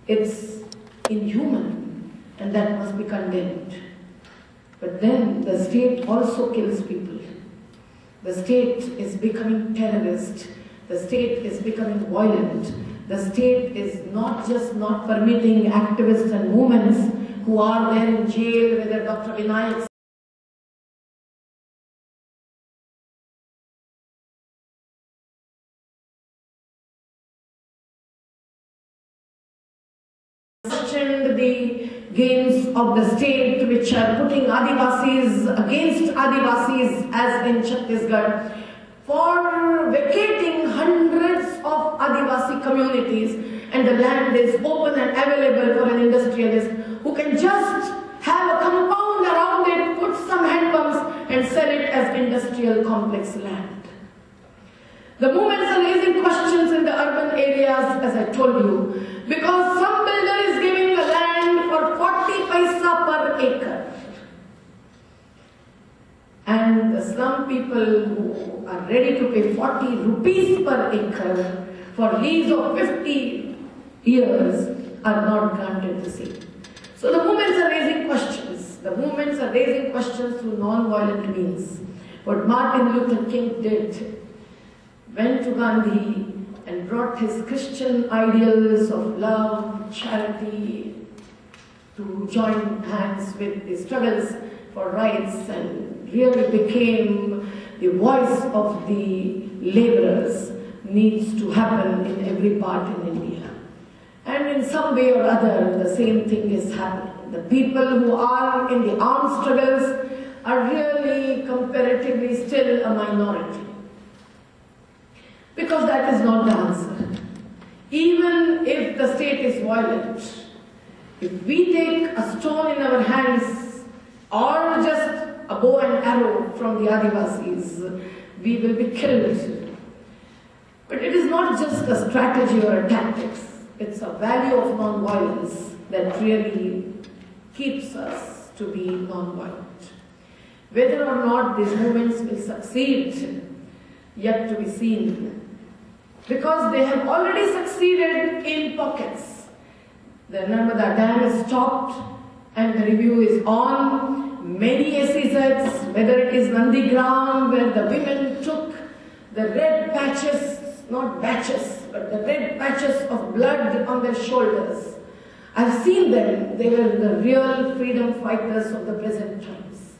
It's inhuman, and that must be condemned. But then the state also kills people. The state is becoming terrorist. The state is becoming violent. The state is not just not permitting activists and movements who are there in jail, whether Dr. Vinayak the games of the state which are putting Adivasis against Adivasis as in Chhattisgarh, for vacating hundreds of Adivasi communities, and the land is open and available for an industrialist who can just have a compound around it, put some hand pumps and sell it as industrial complex land. The movements are raising questions in the urban areas, as I told you, because some builder is giving the land for 40 paisa per acre. And the slum people who are ready to pay 40 rupees per acre for lease of 50 years are not granted the same. So the movements are raising questions. The movements are raising questions through non-violent means. What Martin Luther King did, went to Gandhi and brought his Christian ideals of love, charity, to join hands with the struggles for rights, and really became the voice of the laborers, needs to happen in every part in India. And in some way or other, the same thing is happening. The people who are in the armed struggles are really comparatively still a minority. Because that is not the answer. Even if the state is violent, if we take a stone in our hands or just a bow and arrow from the Adivasis, we will be killed. But it is not just a strategy or a tactics. It's a value of non-violence that really keeps us to be non-violent. Whether or not these movements will succeed, yet to be seen. Because they have already succeeded in pockets. The Narmada Dam is stopped and the review is on. Many SEZs, whether it is Nandigram, where the women took the red patches, not batches, but the red patches of blood on their shoulders. I've seen them. They were the real freedom fighters of the present times.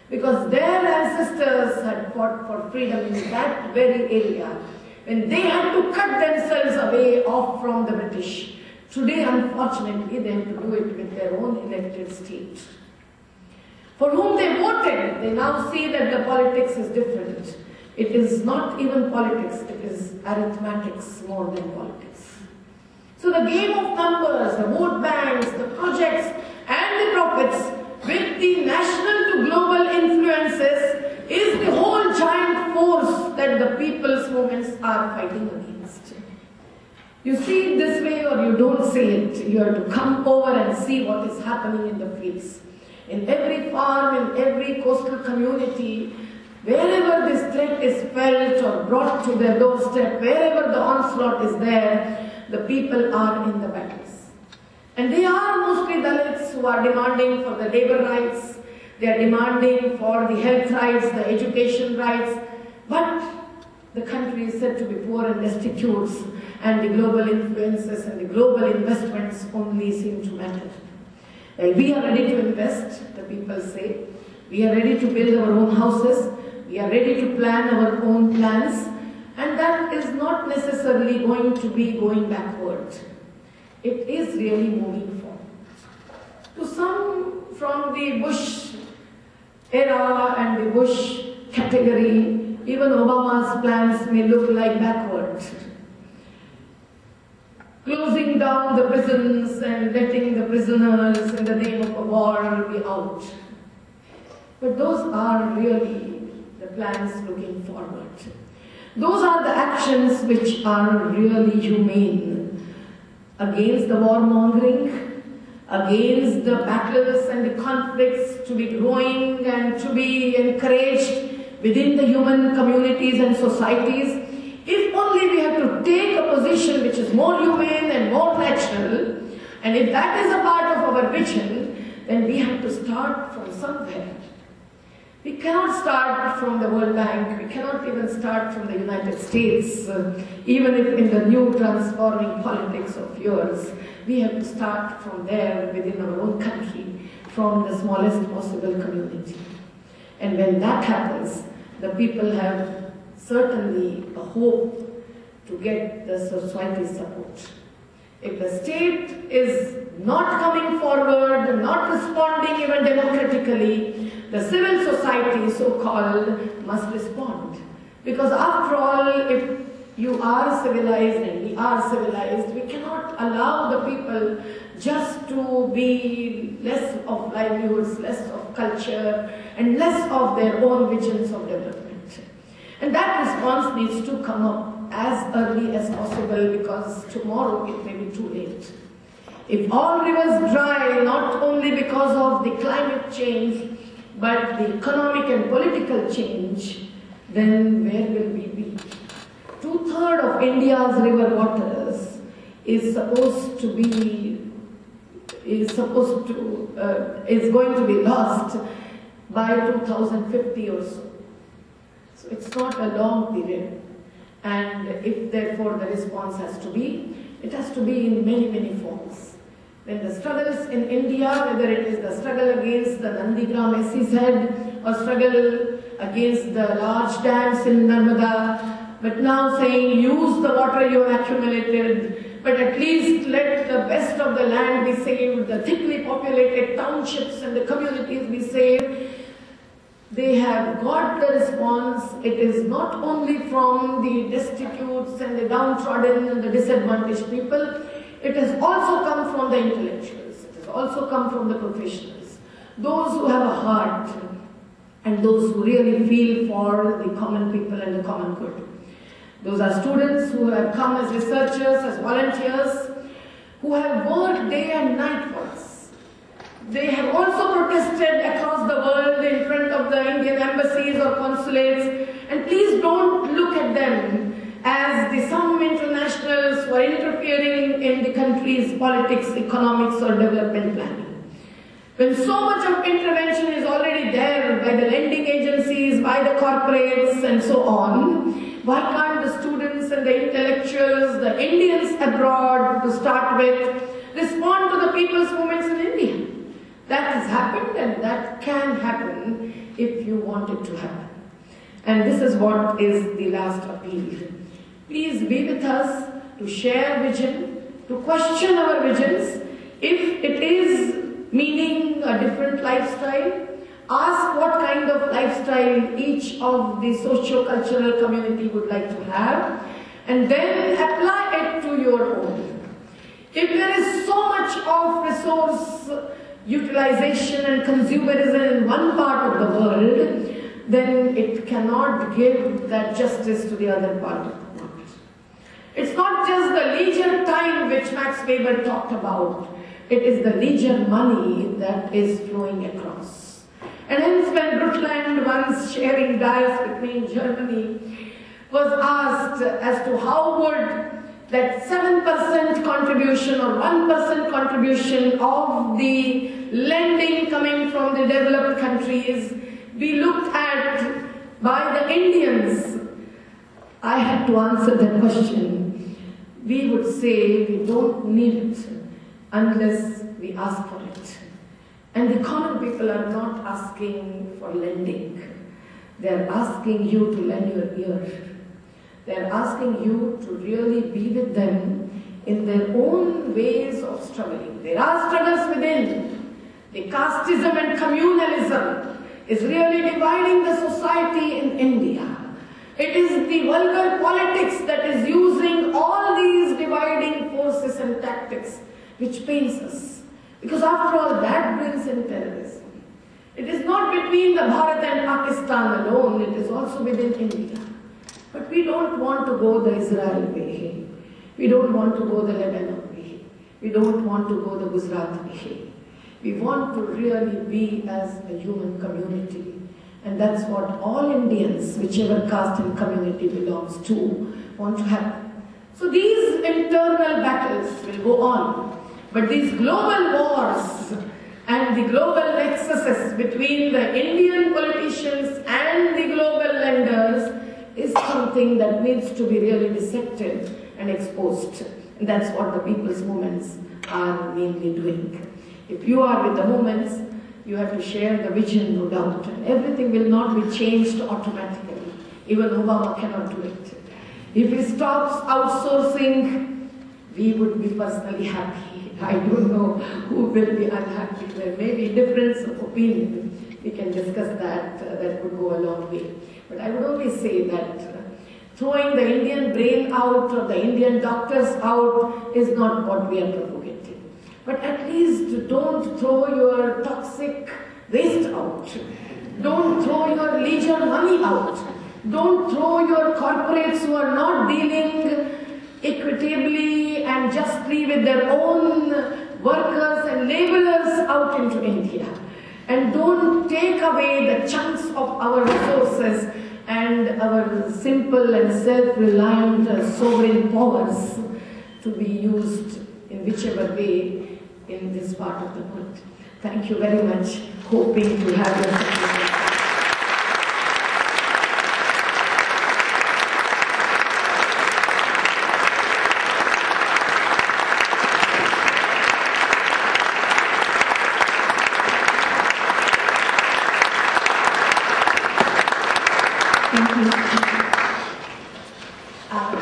Because their ancestors had fought for freedom in that very area. When they had to cut themselves away off from the British. Today, unfortunately, they have to do it with their own elected state. For whom they voted, they now see that the politics is different. It is not even politics, it is arithmetics more than politics. So the game of numbers, the vote banks, the projects and the profits with the national to global influences is the whole giant force that the people's movements are fighting against. You see it this way or you don't see it. You have to come over and see what is happening in the fields. In every farm, in every coastal community, wherever this threat is felt or brought to their doorstep, wherever the onslaught is there, the people are in the battles. And they are mostly Dalits who are demanding for the labor rights, they are demanding for the health rights, the education rights, but the country is said to be poor and destitute, and the global influences and the global investments only seem to matter. We are ready to invest, the people say. We are ready to build our own houses. We are ready to plan our own plans. And that is not necessarily going to be going backward. It is really moving forward. To some from the Bush era and the Bush category, even Obama's plans may look like backward. Closing down the prisons and letting the prisoners in the name of a war be out. But those are really the plans looking forward. Those are the actions which are really humane against the warmongering, against the battles and the conflicts to be growing and to be encouraged within the human communities and societies. If only we have to take a position which is more humane and more natural, And if that is a part of our vision, then we have to start from somewhere. We cannot start from the World Bank, we cannot even start from the United States, even if in the new transforming politics of yours. We have to start from there within our own country, from the smallest possible community. And when that happens, the people have certainly a hope to get the society's support. If the state is not coming forward, not responding even democratically, the civil society, so-called, must respond. Because after all, if you are civilized and we are civilized, we cannot allow the people just to be less of livelihoods, less of culture, and less of their own visions of development. And that response needs to come up as early as possible, because tomorrow it may be too late. If all rivers dry, not only because of the climate change, but the economic and political change, then where will we be? 2/3 of India's river waters is going to be lost by 2050 or so. So it's not a long period. And if therefore the response has to be, it has to be in many, many forms. When the struggles in India, whether it is the struggle against the Nandigram SEZ or struggle against the large dams in Narmada, but now saying use the water you have accumulated, but at least let the best of the land be saved, the thickly populated townships and the communities be saved, they have got the response. It is not only from the destitutes and the downtrodden and the disadvantaged people, it has also come from the intellectuals, it has also come from the professionals, those who have a heart and those who really feel for the common people and the common good. Those are students who have come as researchers, as volunteers, who have worked day and night for us. They have also protested across the world in front of the Indian embassies or consulates, and please don't look at them as some internationals who are interfering in the country's politics, economics or development planning. When so much of intervention is already there by the lending agencies, by the corporates and so on, why can't the students and the intellectuals, the Indians abroad to start with, respond to the people's movements in India? That has happened and that can happen if you want it to happen. And this is what is the last appeal. Please be with us to share vision, to question our visions. If it is meaning a different lifestyle, ask what kind of lifestyle each of the socio-cultural community would like to have, and then apply it to your own. If there is so much of resource utilization and consumerism in one part of the world, then it cannot give that justice to the other part of the world. It's not just the leisure time which Max Weber talked about, it is the leisure money that is flowing across. And hence when Rutland, once sharing dice between Germany, was asked as to how would that 7% contribution or 1% contribution of the lending coming from the developed countries be looked at by the Indians, I had to answer that question. We would say we don't need it unless we ask for it. And the common people are not asking for lending. They are asking you to lend your ear. They are asking you to really be with them in their own ways of struggling. There are struggles within. The casteism and communalism is really dividing the society in India. It is the vulgar politics that is using all these dividing forces and tactics which pains us. Because after all, that brings in terrorism. It is not between the Bharat and Pakistan alone, it is also within India. But we don't want to go the Israel way. We don't want to go the Lebanon way. We don't want to go the Gujarat way. We want to really be as a human community. And that's what all Indians, whichever caste and community belongs to, want to have. So these internal battles will go on. But these global wars and the global nexuses between the Indian politicians and the global lenders is something that needs to be really dissected and exposed. And that's what the people's movements are mainly doing. If you are with the movements, you have to share the vision, no doubt. And everything will not be changed automatically. Even Obama cannot do it. If he stops outsourcing, we would be personally happy. I don't know who will be unhappy. There may be difference of opinion. We can discuss that. That would go a long way. But I would only say that throwing the Indian brain out or the Indian doctors out is not what we are propagating. But at least don't throw your toxic waste out. Don't throw your leisure money out. Don't throw your corporates who are not dealing equitably and justly with their own workers and laborers out into India. And don't take away the chunks of our resources and our simple and self-reliant sovereign powers to be used in whichever way in this part of the world. Thank you very much. Hoping to have your support.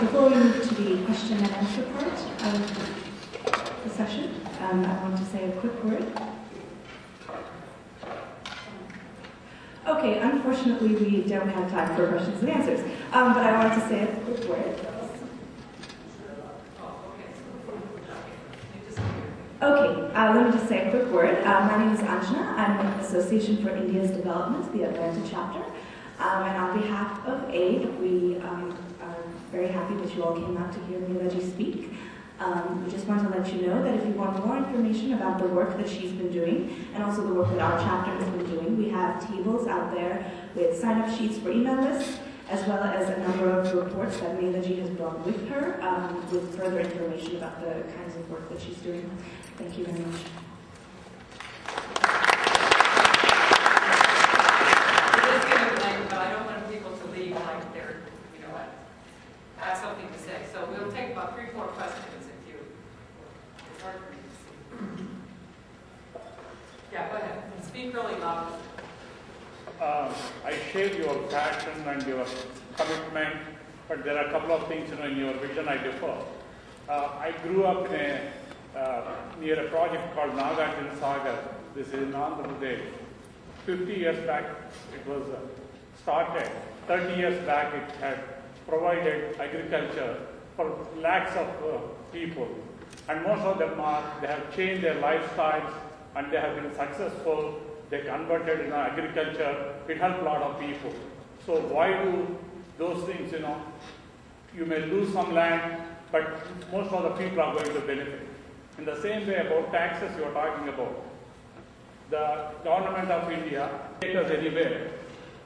Before we move to the question and answer part of the session, I want to say a quick word. Okay, unfortunately we don't have time for questions and answers, but I want to say a quick word. Okay, let me just say a quick word. My name is Anjana. I'm with the Association for India's Development, the Atlanta chapter. And on behalf of AID, we are very happy that you all came out to hear Medha speak. We just want to let you know that if you want more information about the work that she's been doing, and also the work that our chapter has been doing, we have tables out there with sign-up sheets for email lists, as well as a number of reports that Medha has brought with her, with further information about the kinds of work that she's doing. Thank you very much. Something to say. So we'll take about 3-4 questions if you. It's hard for me to see. Yeah, go ahead. And speak really loud. I share your passion and your commitment, but there are a couple of things in your vision I differ. I grew up in near a project called Nagarjuna Sagar. This is in Andhra Pradesh. 50 years back it was started. 30 years back it had provided agriculture for lakhs of people, and most of them they have changed their lifestyles and they have been successful. They converted agriculture. It helped a lot of people. So why do those things? You may lose some land, but most of the people are going to benefit. In the same way about taxes you are talking about, the government of India take us anywhere,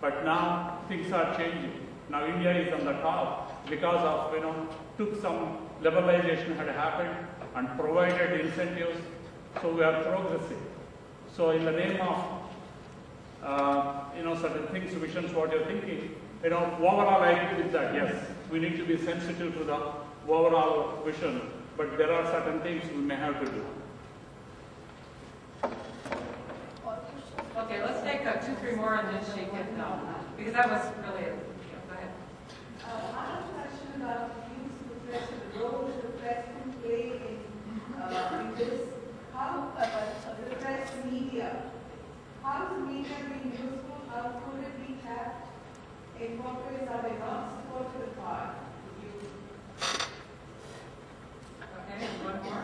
but now things are changing. Now India is on the top because of, took some liberalization had happened and provided incentives, so we are progressing. So in the name of, certain things, visions, what you're thinking, overall I agree with that, yes. We need to be sensitive to the overall vision, but there are certain things we may have to do. Okay, let's take 2-3 more and then she can, because that was really I have a question about views with respect to the role that the press can play in this. How the press media, how is media being useful? How could it be tapped? Incorporates are they not supported the part? Okay, one more.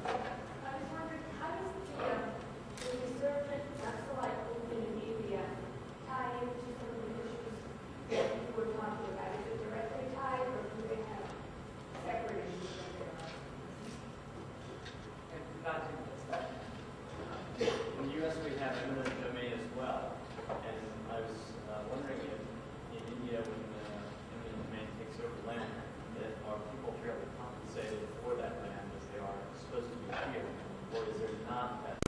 I was wondering, how does the resurgent Naxalite movement in India tie into some of the issues that you were talking about? Is it directly tied, or do they have separate issues that they are? In the U.S. we have eminent domain as well, and I was wondering if or is there not that